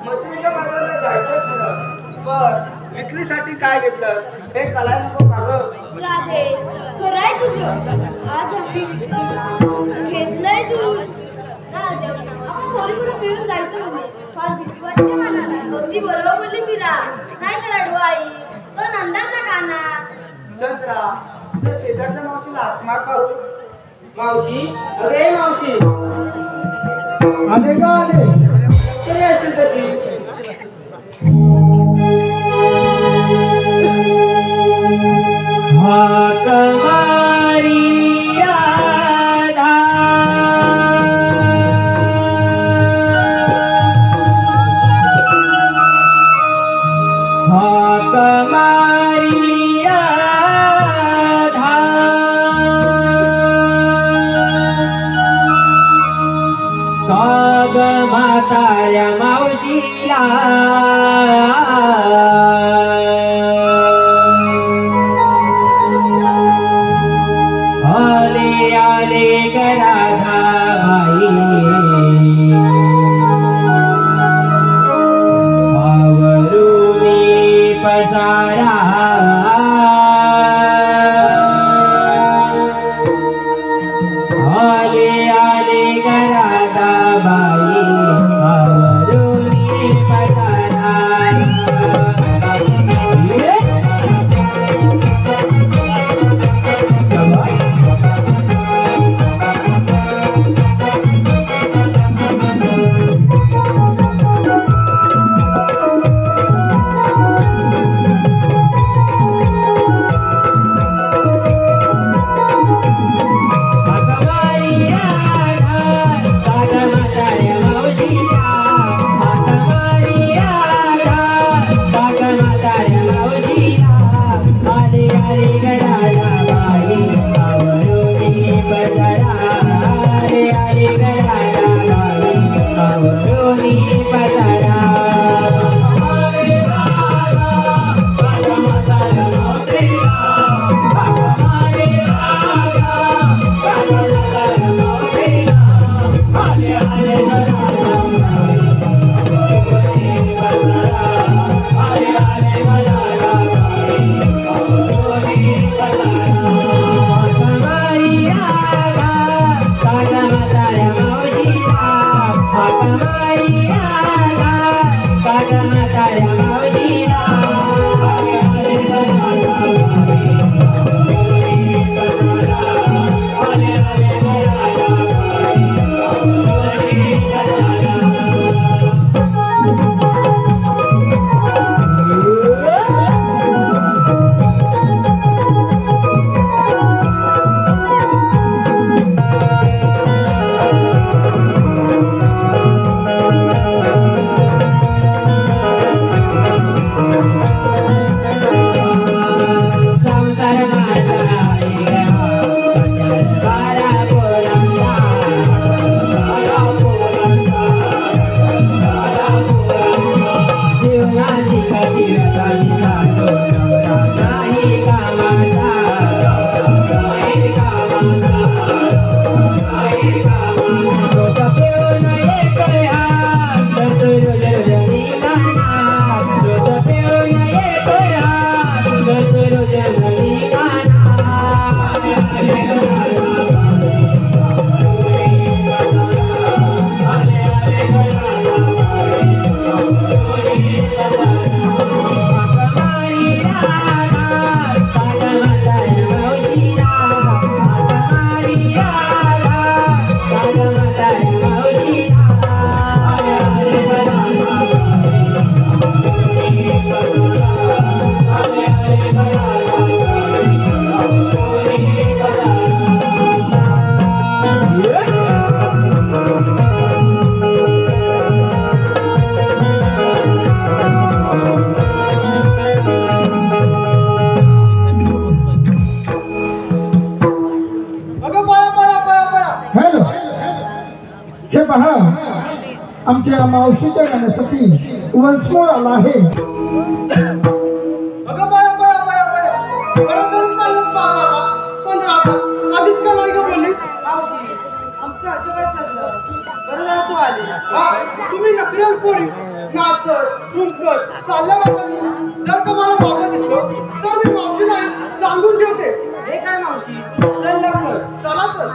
मथुरेचा बाजार जायचं खरं पण विक्रीसाठी काय घेतलं हे कलाय नको काढलं राधे खरंय तुझं आज आम्ही घेतलंय दूध राधे आपण पोरीपुरं मिळून जायचं म्हणजे फार भीती वाटते मनाला. अगदी बरोबर बोलली सीता. नाही तर अडू आई तो नंदाचा काना. चंद्रा त्या शेजारच्या मावशीला आत्मा पाहू. मावशी अरे मावशी आले का आले तरी असेल तशी. म्हाताऱ्या मावशीला आले आले गराधाबाई आवरुनी पसारा आले आले गराधाबाई आवरुनी पसारा. आमच्या मावशीच्या गाण्यासाठी वंशमोर आला आहे. अगं बाया बाया बाया बाया परत चालत पाहा पण आधीच का नाही गं बोललीस. मावशी आमचं असं काय ठरलं बरं झालं तू आली. तुम्ही नकरेल पोरी नाचत तुमकत चालल्या वाटत जर का मला मागं दिसलो तर मी मावशी नाही सांगून ठेवते. हे काय मावशी चल लवकर चला तर.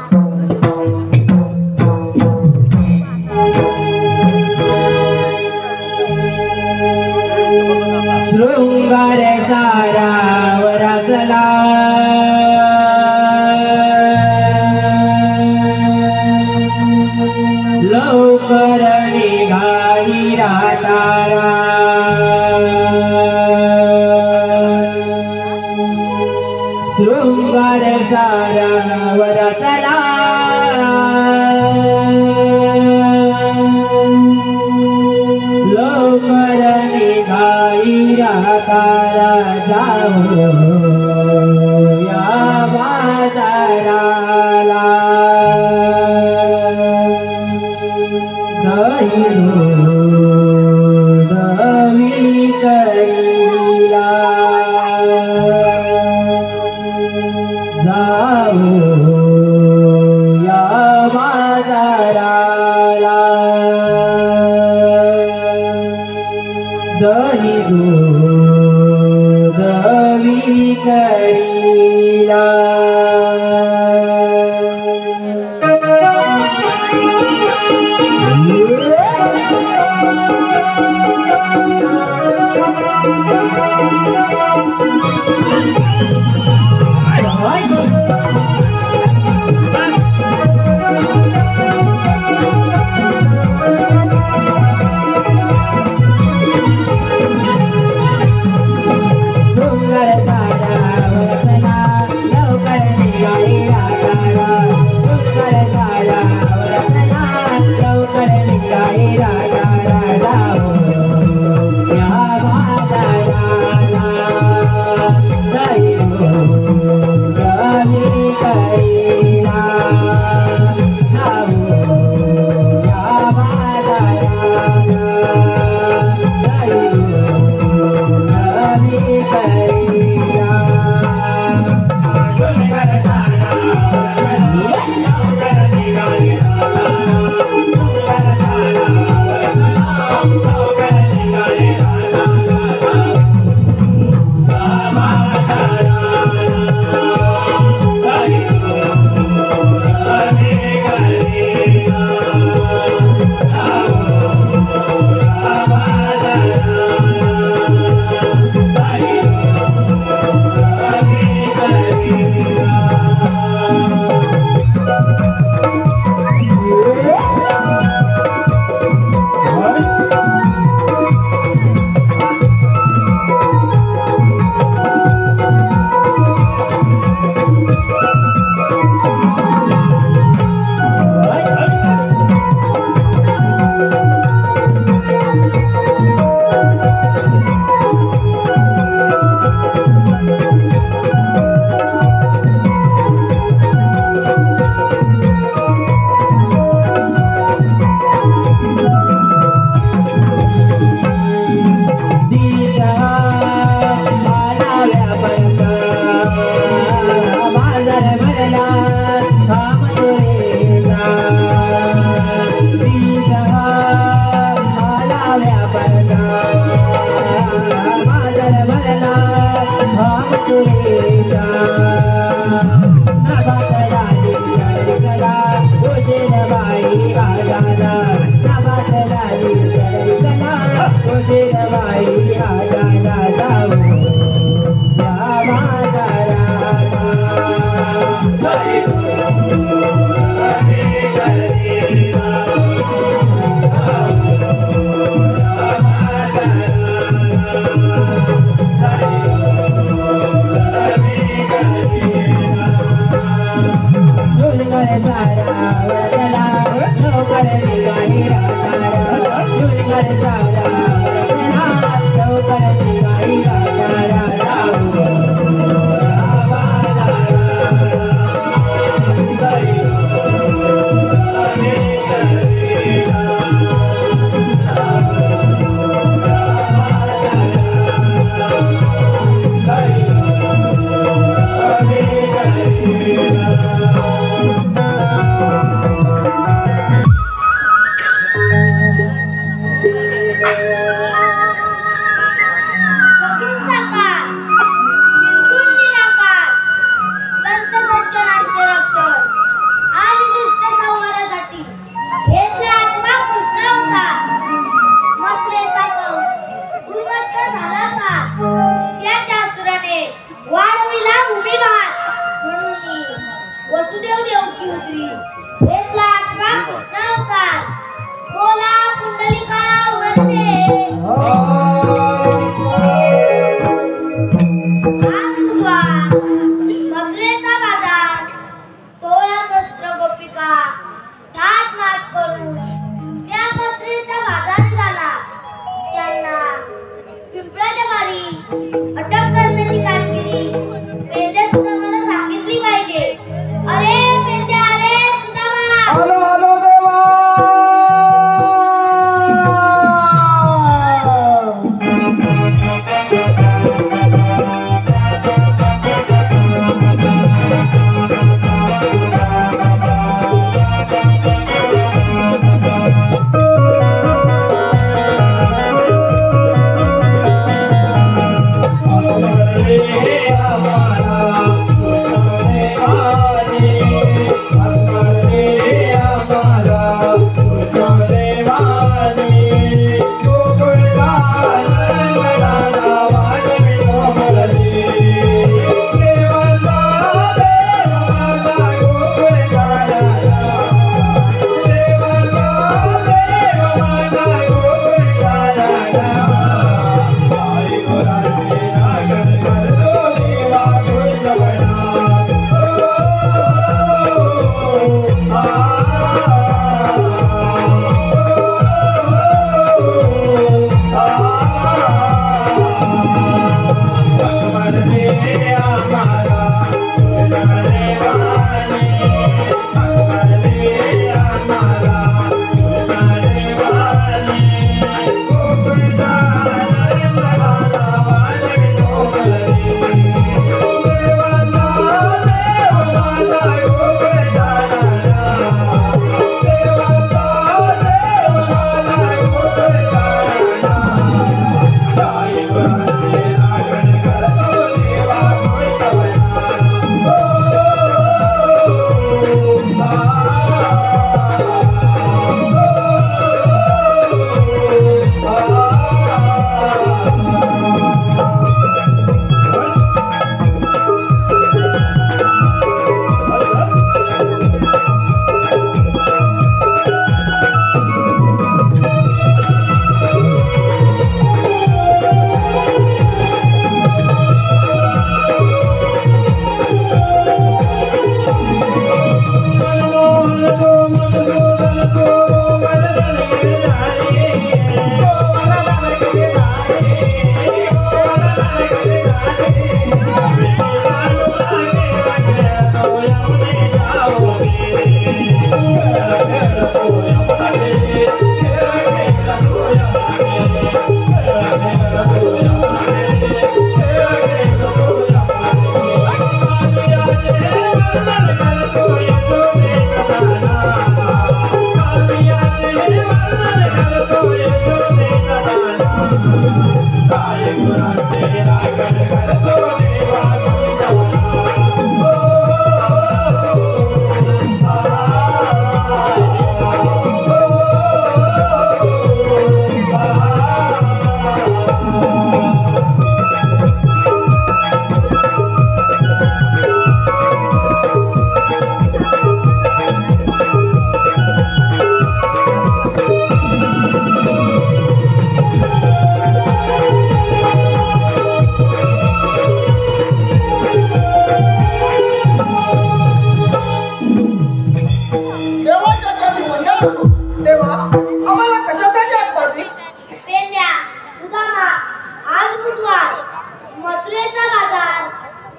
शृंगार सारा वरातला लवकर निघाली रातारा शृंगार सारा वरातला लवकर निघाली रातारा जाऊ या बाजाराला दही दवी करीला जाऊ या बाजाराला दही दवी करीला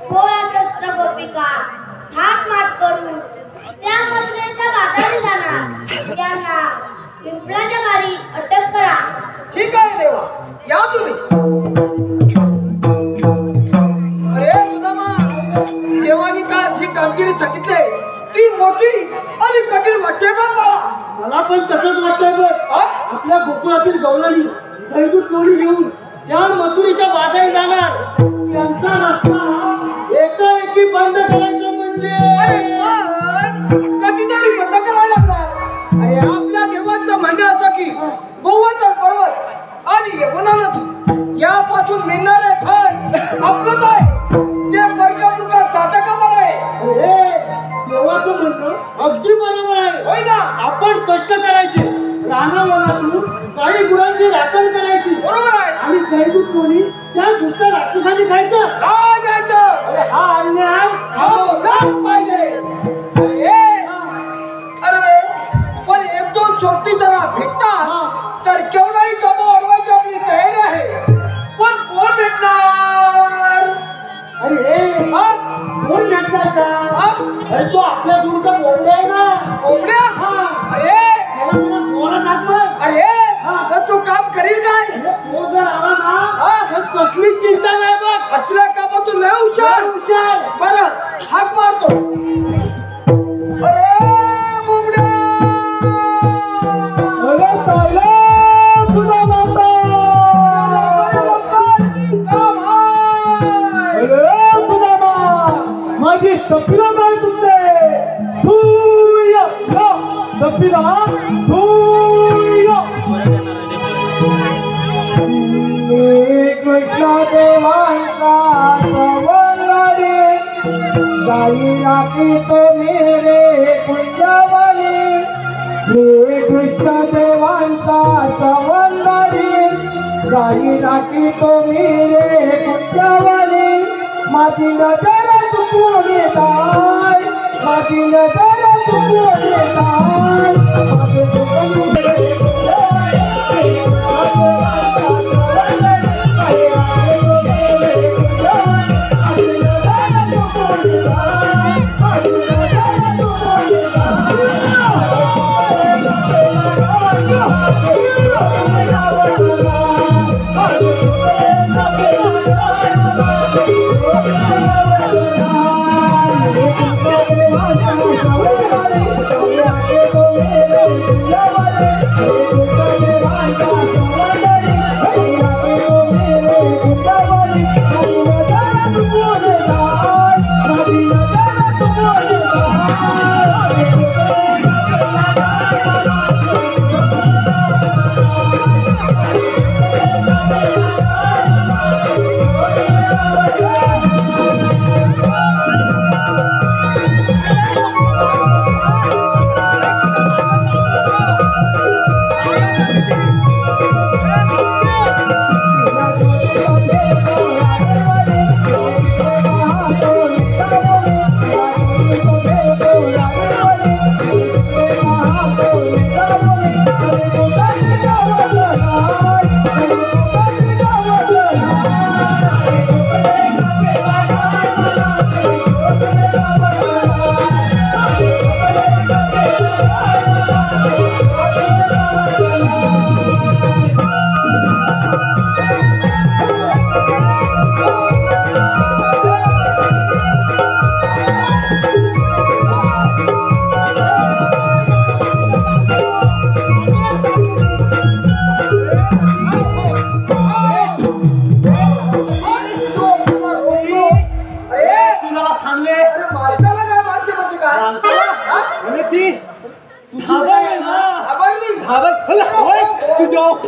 16 शस्त्र गोपिका थाट माट करून त्या मथुरेच्या बाजारी जाणार. त्यांना पिंपळाच्या मारी अटक करा. ठीक आहे देवा, या तुम्ही. अरे सुदामा, देवानी का जी कामगिरी सांगितली ती मोठी आणि कठीण वाटते बघ मला पण तसंच वाटतंय बघ. आपल्या गोकुळातील गवळणी दैदूत लोणी घेऊन त्या मथुरेच्या बाजारी जाणार. त्यांचा रस्ता एकाएकी बंद करायचं म्हणजे कधीतरी बंद करायला लागणार. अरे आपल्या देवांचं म्हणणं असं की गोवर्धन पर्वत आणि यमुना नदी यापासून मिळणारे फळ आपलंच आहे. ते परका जाता का आहे. देवाचं म्हणणं अगदी बरोबर आहे. होय ना. आपण कष्ट करायचे, रानावनातून काही गुरांची राखण करायची. बरोबर आहे. आणि दैदूत कोणी त्या दुष्ट राक्षसांनी खायचं काय घ्यायचं. अरे हा अन्याय थांबवलाच पाहिजे. अरे पण एक दोन सोबती जरा भेटतात तर केवढाही जमा अडवायची आपली तयारी आहे. पण कोण भेटणार. अरे कोण भेटणार का. अरे तो आपल्या जोडीचा बोबड्या आहे ना. बोबड्या. अरे त्याला जोरात हाक मार. अरे तो काम करील काय. तो जर आला ना तर कसली चिंता नाही बघ. असल्या कामातून लय हुशार हुशार. बरं हाक मारतो. अरे बोबड्या. माझी सपना नाही तुमचे भूया सपना भूया. कृष्ण देवांचा सवंगडी गाई राखी तो मेरे कुंजवली. श्री कृष्ण देवांचा सवंगडी गाई राखी तो मेरे कुंजवली. माझी नजर चुकवून येताय, माझी नजर चुकवून येताय. माझे चुकवून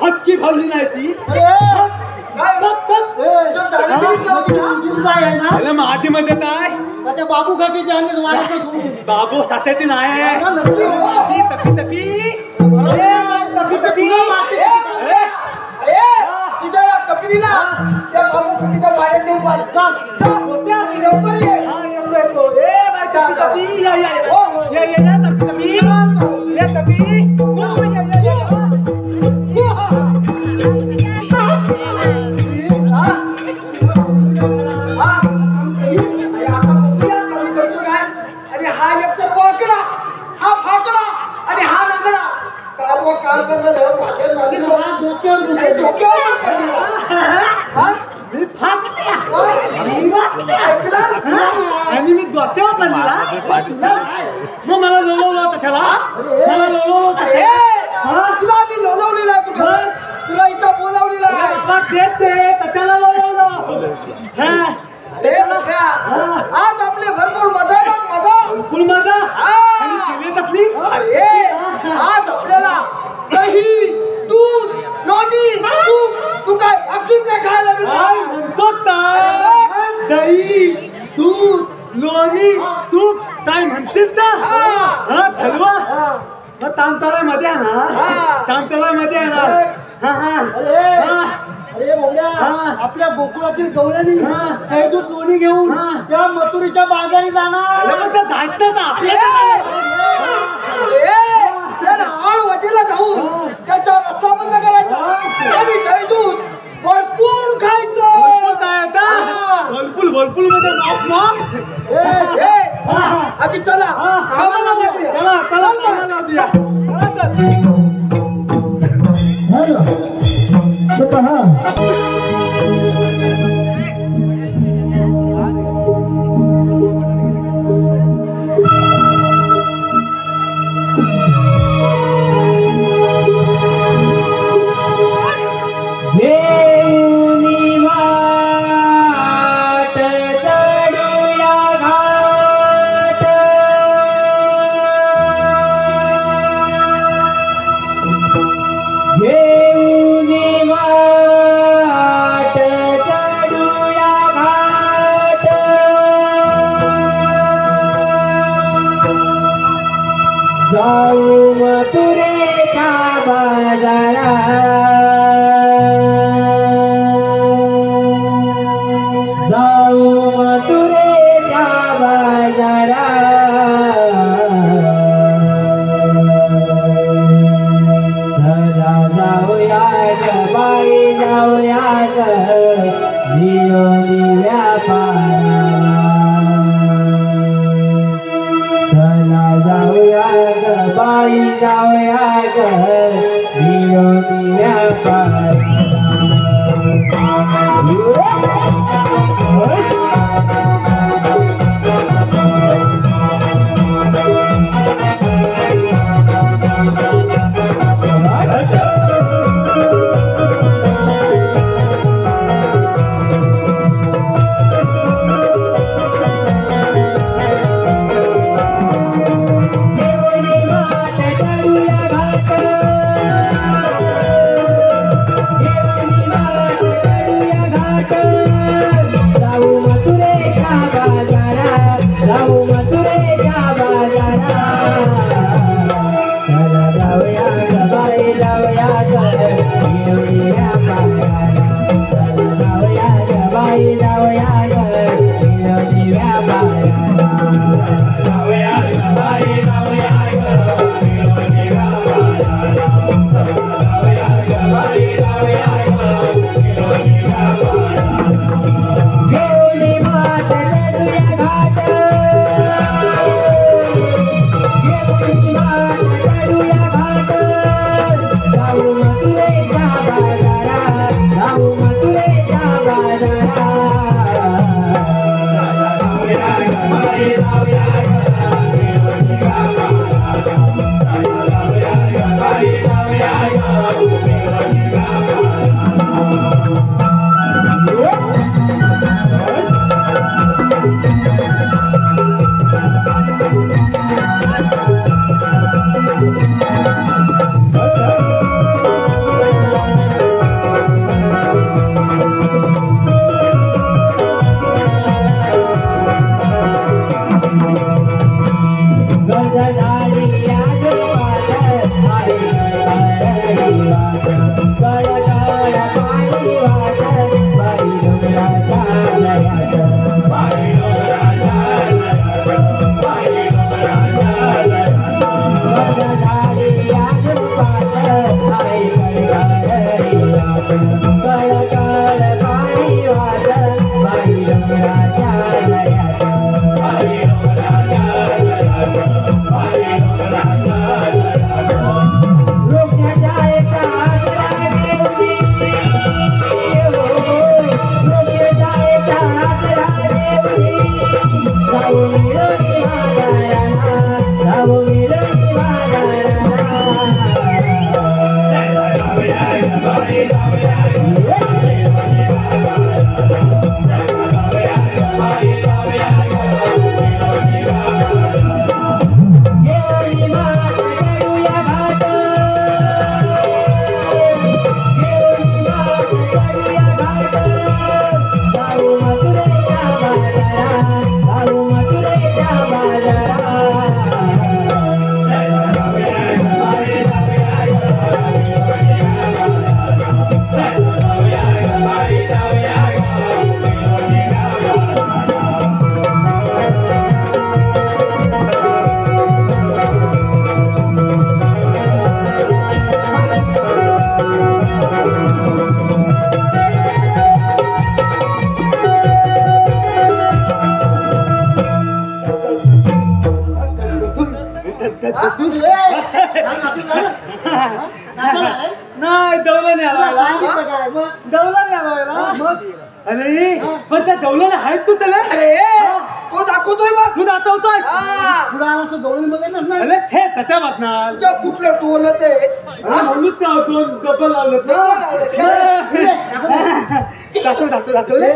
फटकी भरली नाही ती. मातीमध्ये काय त्या बाबू काकीच्या बाबू साथ्याची नाही. तुझ्या कपिलीला त्या बाबू काकीच्या वाड्यात देऊन माझ्या डोक्यावर मी फाटल्या आणि मी डोक्यावर पडला मग मला लोळवलं होतं त्याला मला लोळवलं होतं तुला मी लोळवलेला कुठं तुला इथं बोलावलेला त्याला लोळवलं आज आपले भरपूर मजा आज आपल्याला दही दूध लोणी तू काय अक्षिंत खायला म्हणतो दही दूध लोणी तूप काय म्हणतील ना हलवा तामतला मध्ये ना तामतला मध्ये अरे बोल्या आपल्या गोकुळातील गवळणी दूध लोणी घेऊन त्या मथुरीच्या बाजारी जाणार वाटेला जाऊन त्याचा रस्ता बंद करायचा आणि दही दूध भरपूर खायचं भरपूर मध्ये आधी चला कामाला लागूया जाऊ मथुरेच्या बाजारात जाऊ मथुरेच्या बाजारात सदा जाऊया ग बाई जाऊया ग निरोगी व्यापाराला जाऊया ग बाई जाऊया ग निरोगी व्यापार नाही दौलाने आला दौलाने आला अरे पण त्या दौलाने आहेत तू त्याला अरे तो दाखवतोय बघ. तू दाखवतोय पुढे आला असतो दौडून बघायलाच नाही. अरे थे त्या बातणार तुझ्या फुटलं टोलं ते म्हणून त्या दोन डबल लावले दाखव रे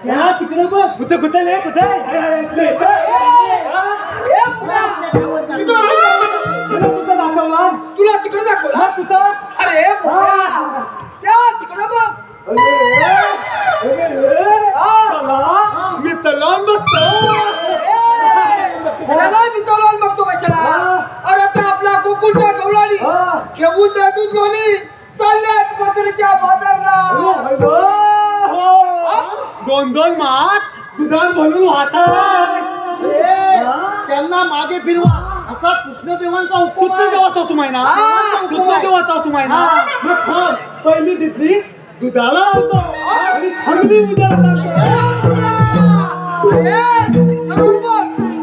त्या तिकडे बघ. कुठे कुठे रे कुठे कुठं दाखवला तुला तिकडे दाखवला. कुठं अरे तेव्हा तिकडे बघ. मी तलाव बघतो त्याला मी तोलावून बघतो कशाला. अरे आता आपला गोकुळच्या गवळानी घेऊन दूध लोणी चालल्यात मथुरेच्या बाजारला. दोन दोन मात दुधान भरून वाहतात. त्यांना मागे फिरवा असा कृष्णदेवांचा हुकूम कुठं देवाचा तुम्हाला कुठं देवाचा तुम्हाला मग थांब पहिली दिसली दुधाला होतो आणि थंडी उद्याला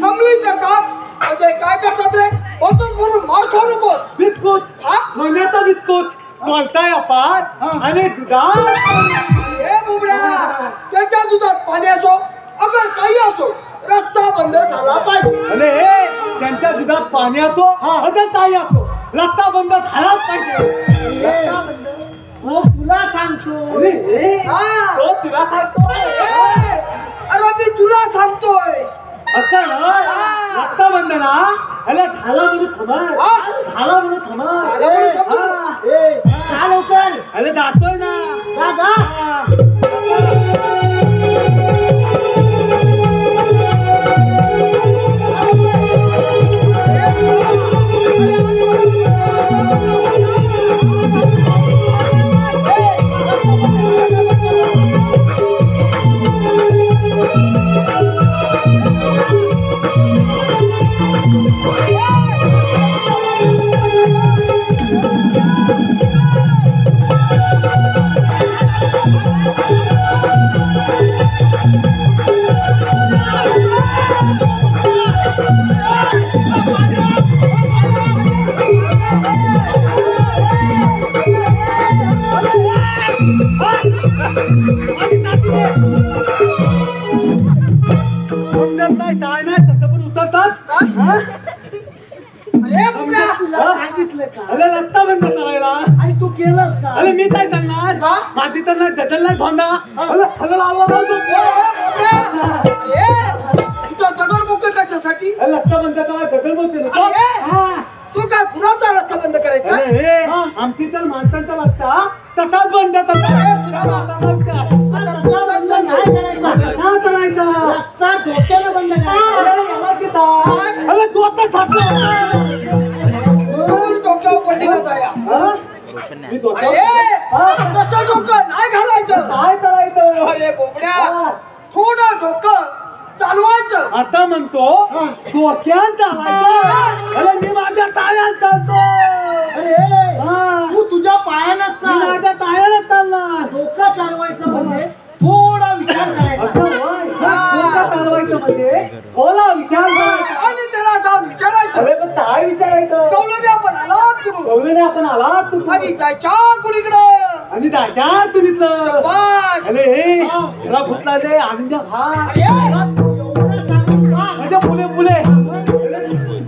समली करतात म्हणजे काय करतात रे. बोलतोच म्हणून मार खाऊ नकोस. बिस्कुट महिन्याचा बिस्कुट कोलताय अपार आणि दुधात हे बुबड्या त्याच्या दुधात पाणी असो अगर काही असो रस्ता बंद झाला पाहिजे. अरे त्यांच्या दुधात पाणी येतो अदर काय येतो रस्ता बंद झालाच पाहिजे. हो तुला सांगतो. तो तुला सांगतो अरे मी तुला सांगतोय. आता रस्ता बंद ना अरे ढाला म्हणून थांबा ढाला म्हणून थांबा का लवकर अरे जातोय ना अरे रस्ता बंद करायला आणि तू केलंस का. अरे मी काय करणार माती तर नाही ददल नाही धोंडा अरे खगल आवाज तुझा दगड मुक्त कशासाठी. रस्ता बंद करा ददल बोलते तू काय कुणाचा रस्ता बंद करायचा. आमची तर माणसांचा रस्ता तटात बंद रस्ता धोक्याला बंद करायचा. अरे डोक्यात थापलं डोक्यावर पडली का जाया. मी डोक्यावर तसं डोकं नाही घालायचं. काय करायचं अरे बोबड्या थोडं डोकं चालवायचं. आता म्हणतो डोक्यात चालायचं. अरे मी माझ्या टाळ्यात चालतो. अरे तू तुझ्या पायाला मी चाल. माझ्या टाळ्यात चालणार. डोकं चालवायचं म्हणजे थोडा विचार करायचा. डोकं चालवायचं म्हणजे थोडा विचार करायचा. आणि त्याला जाऊन विचारायचं. अरे पण काय विचारायचं कौलने आपण आलात करू कौलेने आपण आलात तू आणि जायच्या कुणीकडं. आणि दादा तुम्हीतलं बस. अरे त्याला फुटला दे आनंद भाग अरे, माझ्या मुले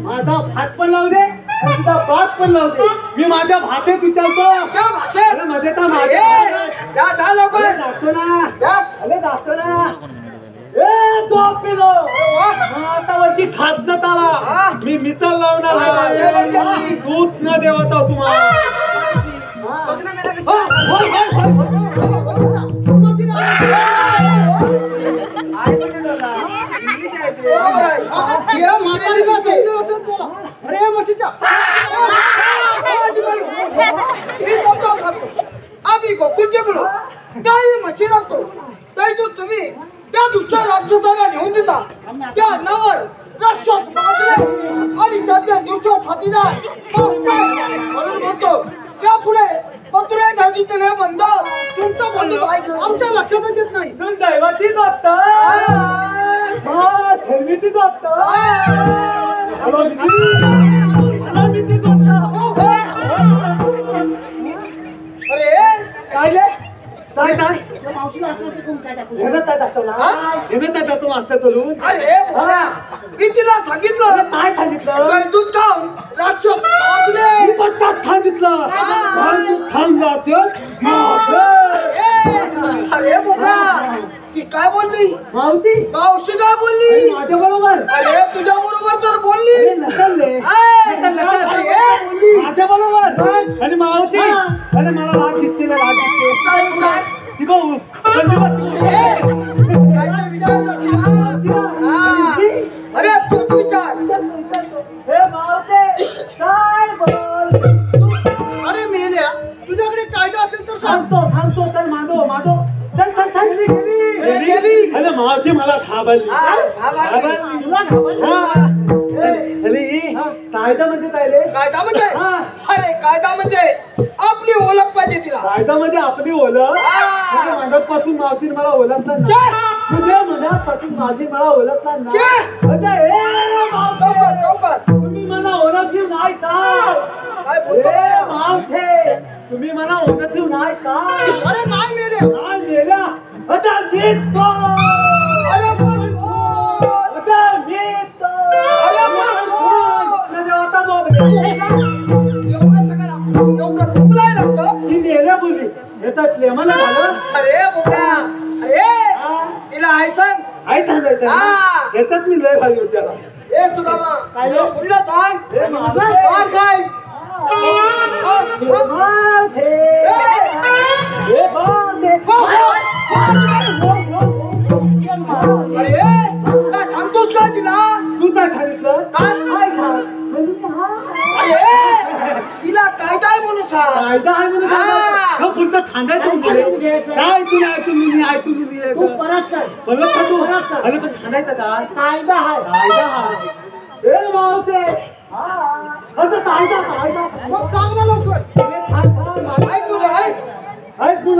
माझा भात पण लावू दे आणि तुझा भात पण लावू दे. मी माझ्या भातेत विचारतो क्या भाषेत? मध्ये तर ए, माझ्या जा लवकर. दाखतो ना जा. अरे दाखतो ना. ए तो पिलो आता वरती खात न ताला मी मितल लावणार काय भाषा आहे त्याची? दूध न देवता तुम्हाला. बघ ना मेरा कशी. होय, होय, होय, होय, बरोबर आहे. या म्हातारीला समजलं असेल तुला. अरे या म्हशीच्या. मी समजावून सांगतो. आम्ही गोकुळचे मुलं काही म्हशी राखतो. काही दूध तुम्ही त्या दुष्ट राक्षसाला नेऊन देता. त्या अन्नावर राक्षस माजले आणि त्याच्या दुष्ट साथीदार म्हणून म्हणतो यापुढे पत्रे झाडीचे बंद तुमचं बोलणं ऐकलं आमच्या लक्षातच येत नाही. दैवाची दत्ता ठेवीची दत्ता अरे काय रे? काय काय मावशीला असं असं कोण काय टाकू हेमंत जातो ना हा? हेमंत जातो मागच्या तोलून. अरे भोळ्या, मी तिला सांगितलं काय सांगितलं गाय दूध खाऊन राक्षस माजले. मी पट्टात सांगितलं काय तू थांब जाते अरे बोबडा ती काय बोलली? मावती मावशी काय बोलली? माझ्या बरोबर अरे तुझ्या बरोबर तर बोलली. नसले अरे, माझ्या बरोबर आणि मावती अरे मला राग दिसते राग दिसते ती भाऊ काय ते विचार करते? हा. अरे तूच विचार. हे मावते काय बोल अरे मेल्या तुझ्याकडे कायदा असेल तर सांग. सांगतो तर माधव अरे गेली. अरे मावती मला थांबली हा, घाबरली. अरे कायदा म्हणजे काय रे कायदा म्हणजे हा. अरे कायदा म्हणजे आपली ओळख पाहिजे तिला. कायदा म्हणजे आपली ओळख हा. मनापासून मावती मला ओळखणार छे! नाही तुझ्या मनापासून माझी मला ओळखणार छे! नाही ए, मावते! चौकस चौकस. तुम्ही मला ओळखली नाही का काय बोलतो ए, बाया? मावते तुम्ही मला ओळखली नाही का अरे नाही मेल्या. काय मेला आता मीच कोण? अरे पण कोण? आता मीच कोण? अरे पण कोण? तुझ्या देवाचा बाबले. एवढं सगळं एवढं ठुमलाय लागतं. ही मेल्या बोलली येतात लेमला झालं अरे बोबड्या अरे तिला आहे सांग. आई थांबायचं हा. येतात मी लय खाली होत्याला ए सुदामा काय पुढलं सांग. ए, माझं. मार खाय. मावते. ए, मावते. अरे काय सांगतोस का तिला? तू काय सांगितलं काय? आई थांब. अरे तिला कायदा आहे म्हणून सांग. कायदा आहे म्हणून हा. हा पुढचं थांबायचं काय ऐकून तू परत सर परत का तू परत सर. अरे पण थांबायचं का कायदा आहे कायदा हा ए मावते आता कायदा मग सांग ना लवकर. अरे थांब ऐक तुझं ऐक. ऐकून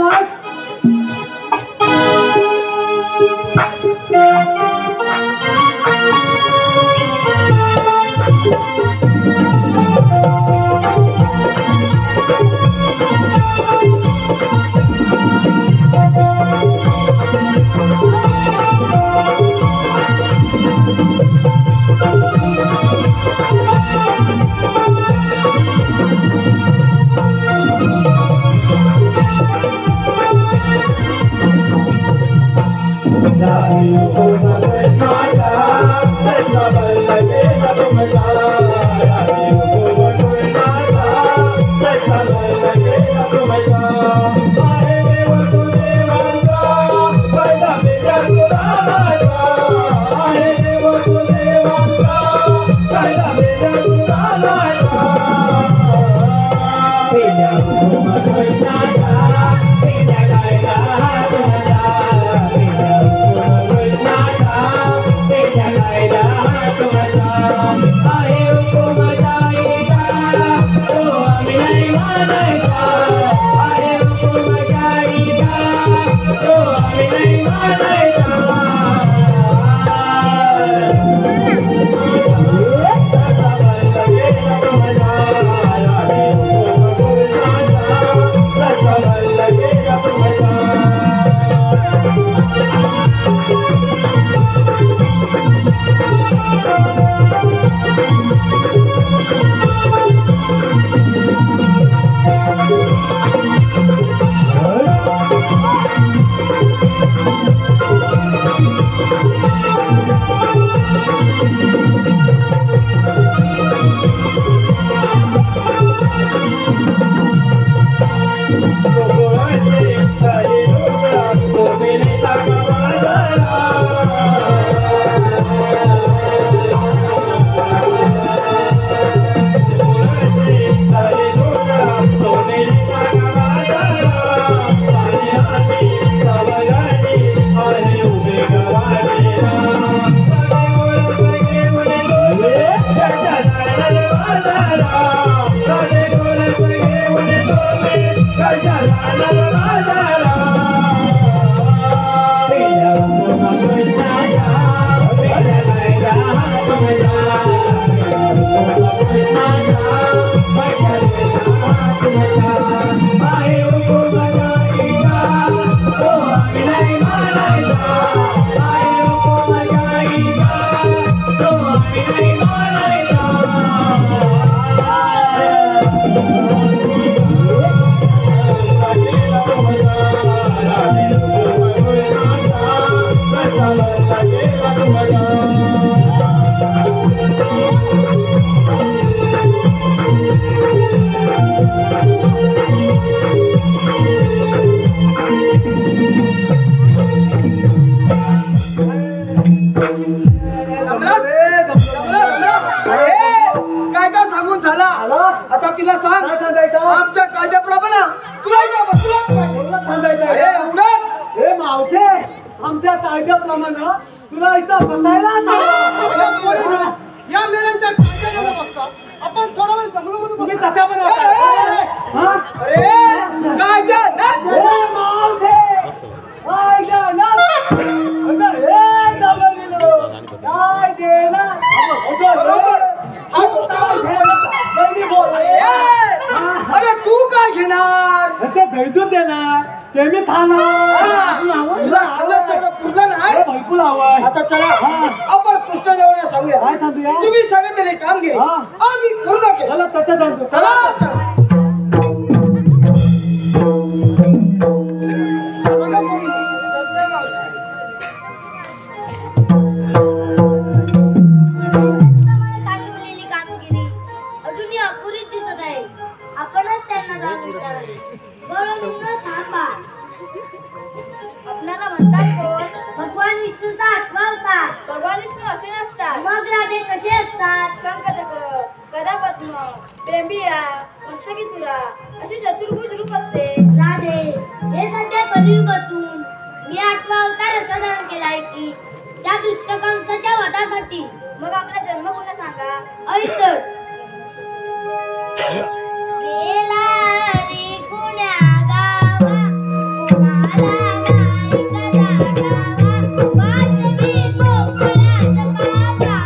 कायदा सांगून झाला आता तिला सांग आमच्या कायद्याप्रमाणे तुला इथं बसलाच पाहिजे. अरे उडत हे मावते आमच्या कायद्याप्रमाणे तुला इथं बसायला या मेल्यांच्या कायद्यामध्ये बसतात आपण थोडा वेळ जंगलामध्ये तुम्ही बसू. कशा पण अरे कायदा मावते अरे तू काय घेणार ते दैदूत देणार ते मी पुरलं नाही भरपूर आवड आता चला आपण कृष्णदेवाला सांगूया काय सांगूया तुम्ही सांगितलेले कामगिरी आम्ही पूर्ण केलं. चला त्याच्या सांगतो चला सांगितलेली कामगिरी अजूनही अपुरीच दिसत आहे. आपणच त्यांना जाऊन विचारावे. बळवंत थांबा. आपणाला म्हणतात कोण? भगवान विष्णूचा आत्मा होता. भगवान विष्णू असे नसतात. मग राधे कसे असतात? शंखचक्र, गदापद्म, बेंबिया, मस्तकी तुरा असे चतुर्भुज रूप असते. राधे हे सध्या कलियुग असून मी आठवा अवतार असा धारण केला आहे की त्या दुष्ट कंसाच्या वधासाठी. मग आपला जन्म कोणा सांगा? ऐतर गेला रे कुण्या गावा कुणाला नाही कदा डावा वाजवी गोकुळात कावा.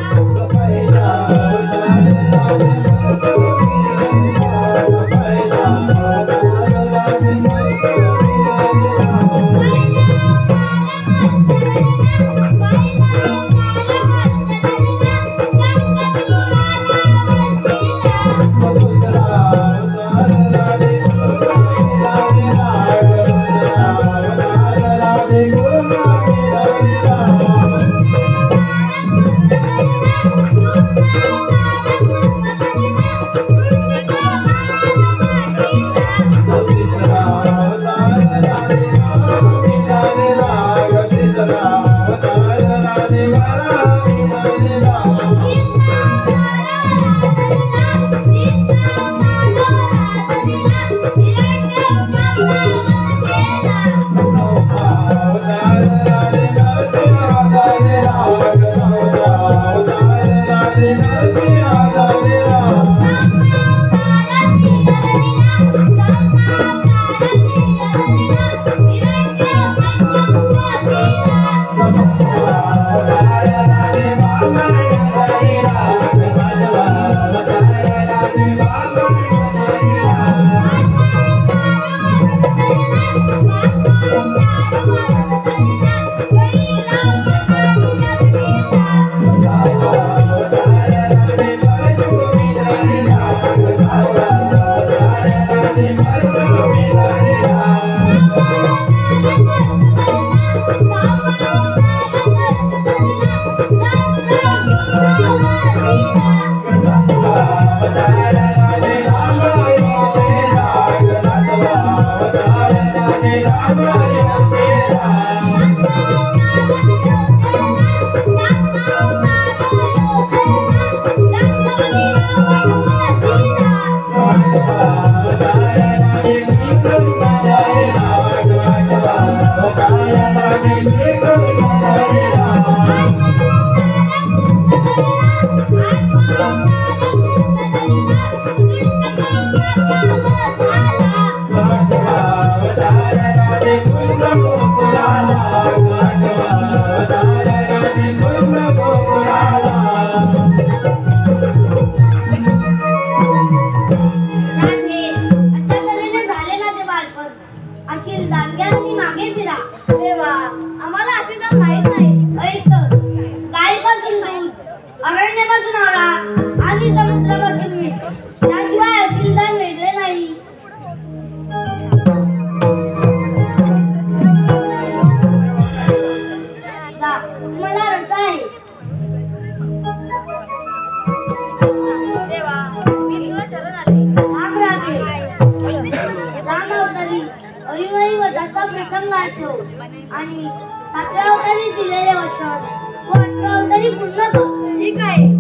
अरण्यापासून आवळा आणि समुद्रापासून मीठ त्याशिवाय असिलदान वेगळे नाही. जा, तुम्हाला मला रडता आहे. देवा मी तुला शरण आले. राम राखे राम अवतारी अनिवार्य वधाचा प्रसंग आठव आणि 7व्या अवतारी दिलेले वचन व 8व्या अवतारी पूर्ण कर. ठीक आहे.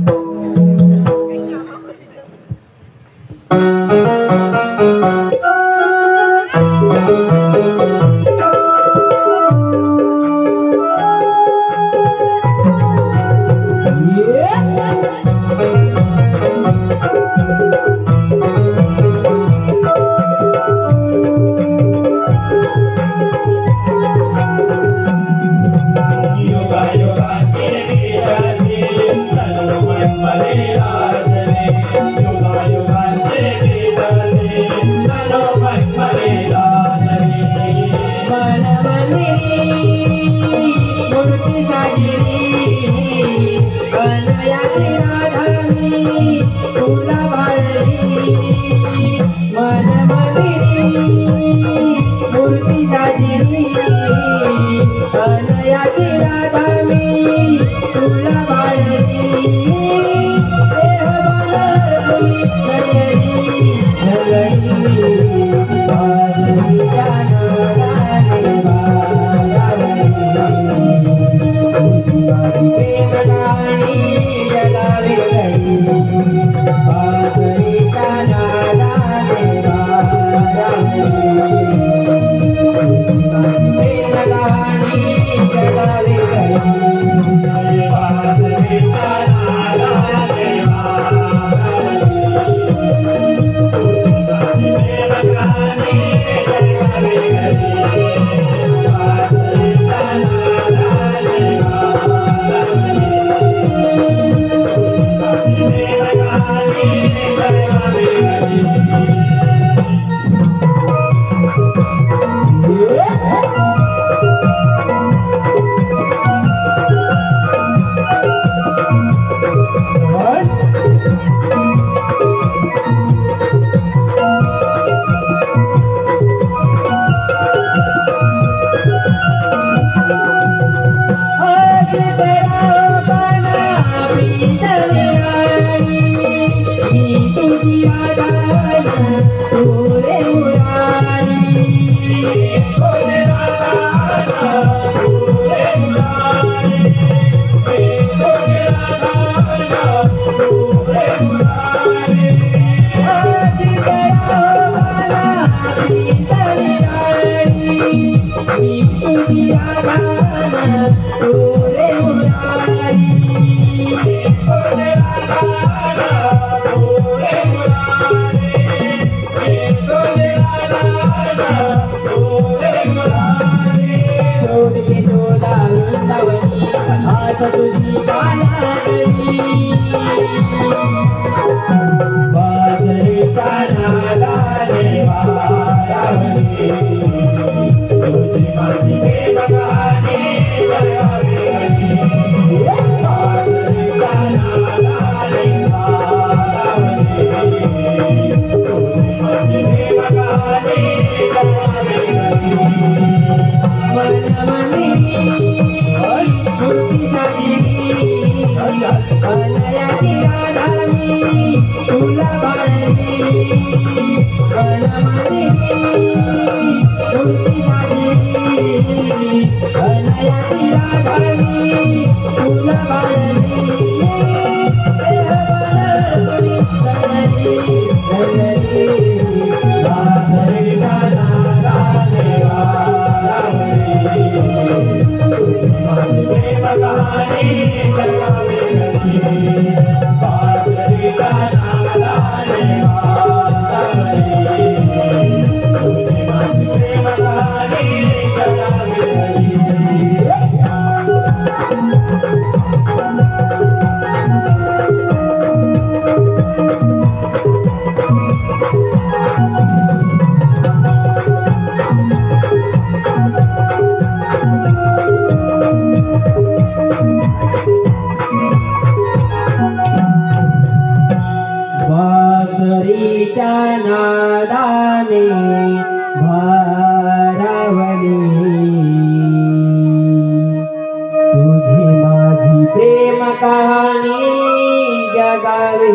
Bye. कहाणी जगावी